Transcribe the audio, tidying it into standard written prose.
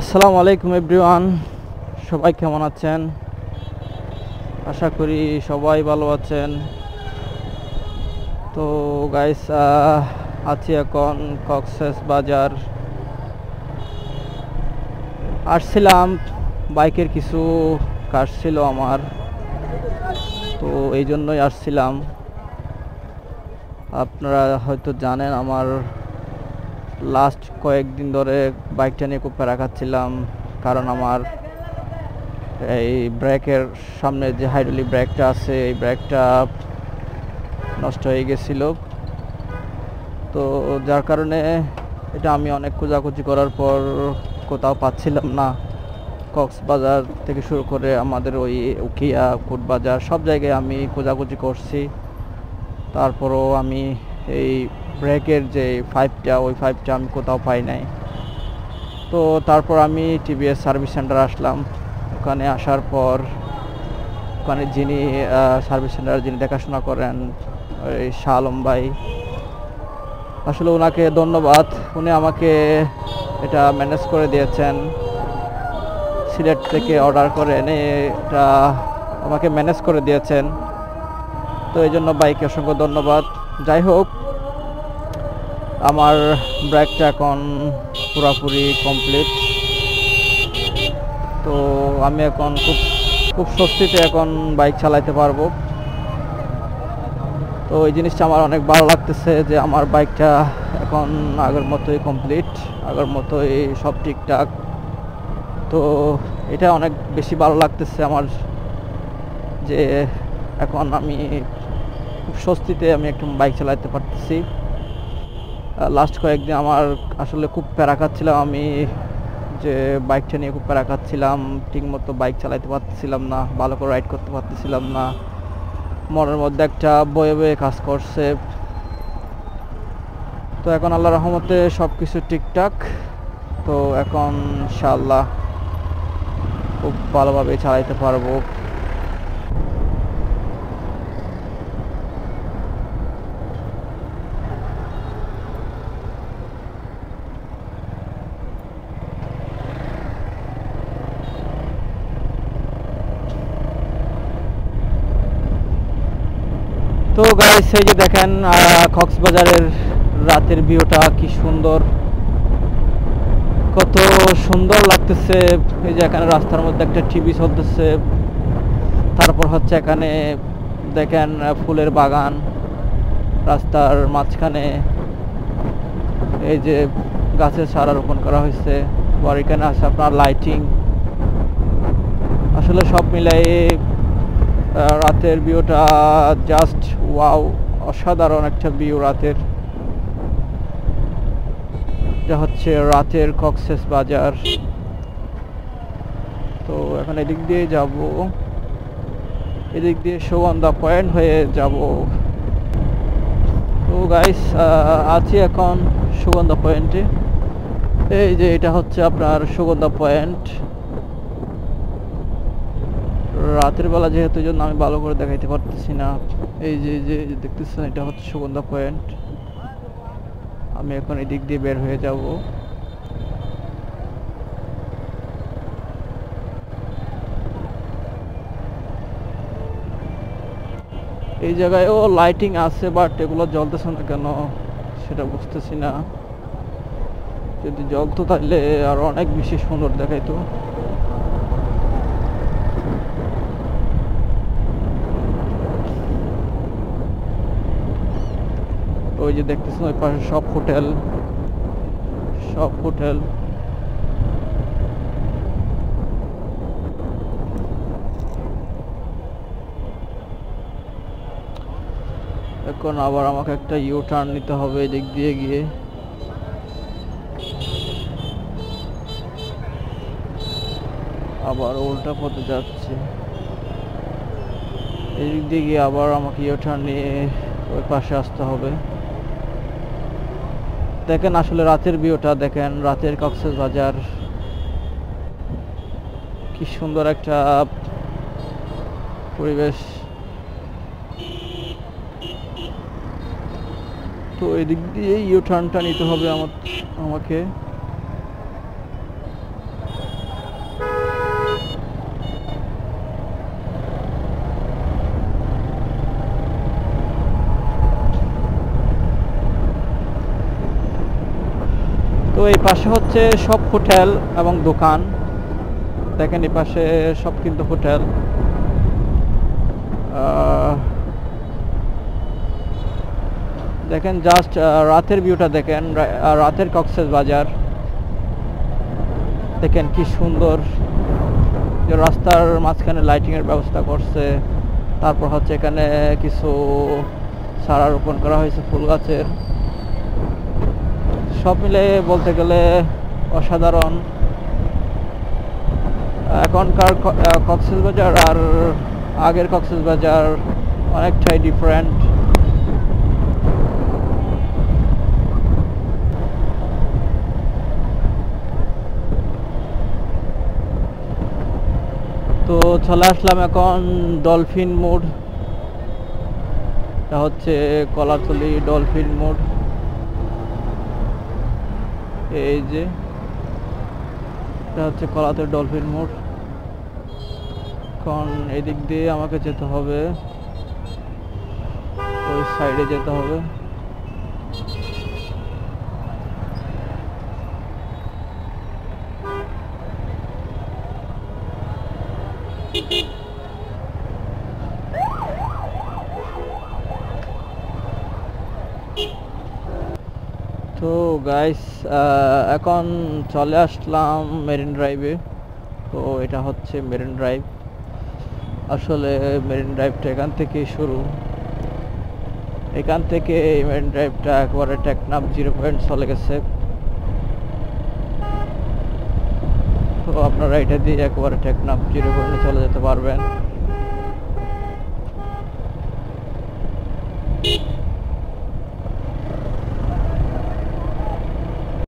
আসসালামু আলাইকুম এভরিওয়ান, সবাই কেমন আছেন? আশা করি সবাই ভালো আছেন। তো গাইস, আছি এখন কক্সবাজার। আসছিলাম, বাইকের কিছু কাজ ছিল আমার, তো এই জন্যই আসছিলাম। আপনারা হয়তো জানেন আমার লাস্ট কয়েকদিন ধরে বাইকটা নিয়ে খুব প্যারা খাচ্ছিলাম, কারণ আমার এই ব্রেকের সামনে যে হাইড্রোলিক ব্রেকটা আছে এই ব্রেকটা নষ্ট হয়ে গেছিল। তো যার কারণে এটা আমি অনেক খোঁজাখুঁজি করার পর কোথাও পাচ্ছিলাম না। কক্সবাজার থেকে শুরু করে আমাদের ওই উখিয়া কোটবাজার সব জায়গায় আমি খোঁজাখুঁজি করছি, তারপরও আমি এই ব্রেকের যে ওই পাইপটা আমি কোথাও পাই নাই। তো তারপর আমি টিভিএস সার্ভিস সেন্টার আসলাম। ওখানে আসার পর ওখানে যিনি সার্ভিস সেন্টার যিনি দেখাশোনা করেন ওই শাহ আলম ভাই, আসলে ওনাকে ধন্যবাদ। উনি আমাকে এটা ম্যানেজ করে দিয়েছেন, সিলেট থেকে অর্ডার করে এনে এটা আমাকে ম্যানেজ করে দিয়েছেন। তো এই জন্য বাইকে অসংখ্য ধন্যবাদ। যাই হোক, আমার ব্রেকটা এখন পুরোপুরি কমপ্লিট। তো আমি এখন খুব স্বস্তিতে এখন বাইক চালাতে পারবো। তো এই জিনিসটা আমার অনেক ভালো লাগতেছে যে আমার বাইকটা এখন আগের মতোই কমপ্লিট, আগের মতোই সব ঠিকঠাক। তো এটা অনেক বেশি ভালো লাগতেছে আমার, যে এখন আমি খুব স্বস্তিতে আমি একটু বাইক চালাতে পারতেছি। লাস্ট কয়েকদিন আমার আসলে খুব প্যারা খাচ্ছিলাম, আমি যে বাইকটা নিয়ে খুব প্যারা খাচ্ছিলাম, ঠিকমতো বাইক চালাতে পারতেছিলাম না, ভালো করে রাইড করতে পারতেছিলাম না, মনের মধ্যে একটা বয়ে বয়ে কাজ করছে। তো এখন আল্লাহর রহমতে সব কিছু ঠিকঠাক। তো এখন ইনশাআল্লাহ খুব ভালোভাবে চালাইতে পারবো। তো গাইস, এই যে দেখেন কক্সবাজারের রাতের ভিউটা কি সুন্দর, কত সুন্দর লাগতেছে। এই যে এখানে রাস্তার মধ্যে একটা টিভি চলতেছে, তারপর হচ্ছে এখানে দেখেন ফুলের বাগান রাস্তার মাঝখানে, এই যে গাছের চারা রোপণ করা হয়েছে, আর এখানে আছে আপনার লাইটিং। আসলে সব মিলাই রাতের ভিউটা জাস্ট ওয়াও, অসাধারণ একটা ভিউ রাতের। এটা হচ্ছে রাতের কক্সবাজার। তো এখন এদিক দিয়ে যাব, এদিক দিয়ে সুগন্ধা পয়েন্ট হয়ে যাব। তো গাইস, আছি এখন সুগন্ধা পয়েন্টে। এই যে এটা হচ্ছে আপনার সুগন্ধা পয়েন্ট। রাতের বেলা যেহেতু জন্য আমি ভালো করে দেখাইতে পারতেছি না। এই যে দেখতেছেন, এটা হচ্ছে সুগন্ধা পয়েন্ট। আমি এখন এদিক দিয়ে বের হয়ে যাব। এই জায়গায়ও লাইটিং আছে, বাট এগুলো জ্বলতেছে না কেন সেটা বুঝতেছি না। যদি জ্বলতো তাহলে আরো অনেক বেশি সুন্দর দেখাইতো। ওই যে দেখতেছেন ওই পাশে সব হোটেল। এখন আবার আমাকে একটা ইউ টার্ন নিতে হবে এদিক দিয়ে গিয়ে। আবার উল্টা পথে যাচ্ছে, এদিক দিয়ে গিয়ে আবার আমাকে ইউ টার্ন নিয়ে ওই পাশে আসতে হবে। দেখেন আসলে রাতের ভিউটা দেখেন, রাতের কক্সবাজার কি সুন্দর একটা পরিবেশ। তো এদিক দিয়ে ইউ টার্নটা নিতে হবে আমাকে। এই পাশে হচ্ছে সব হোটেল এবং দোকান। দেখেন এই পাশে সব কিন্তু হোটেল। দেখেন জাস্ট রাতের ভিউটা দেখেন, রাতের কক্সবাজার দেখেন কি সুন্দর। যে রাস্তার মাঝখানে লাইটিংয়ের ব্যবস্থা করছে, তারপর হচ্ছে এখানে কিছু চারা রোপণ করা হয়েছে ফুল গাছের। সব মিলে বলতে গেলে অসাধারণ। এখনকার কক্সবাজার আর আগের কক্সবাজার অনেকটাই ডিফারেন্ট। তো চলে আসলাম এখন ডলফিন মোড। এটা হচ্ছে কলাতলি ডলফিন মোড। এই যে এটা হচ্ছে কলাতলি ডলফিন মোড। এখন এদিক দিয়ে আমাকে যেতে হবে, ওই সাইডে যেতে হবে। তো গাইস এখন চলে আসলাম মেরিন ড্রাইভে। তো এটা হচ্ছে মেরিন ড্রাইভ। আসলে মেরিন ড্রাইভটা এখান থেকেই শুরু। এখান থেকে এই মেরিন ড্রাইভটা একবারে টেকনাফ 0 পয়েন্ট চলে গেছে। তো আপনারা এটা দিয়ে একবারে টেকনাফ 0 পয়েন্টে চলে যেতে পারবেন।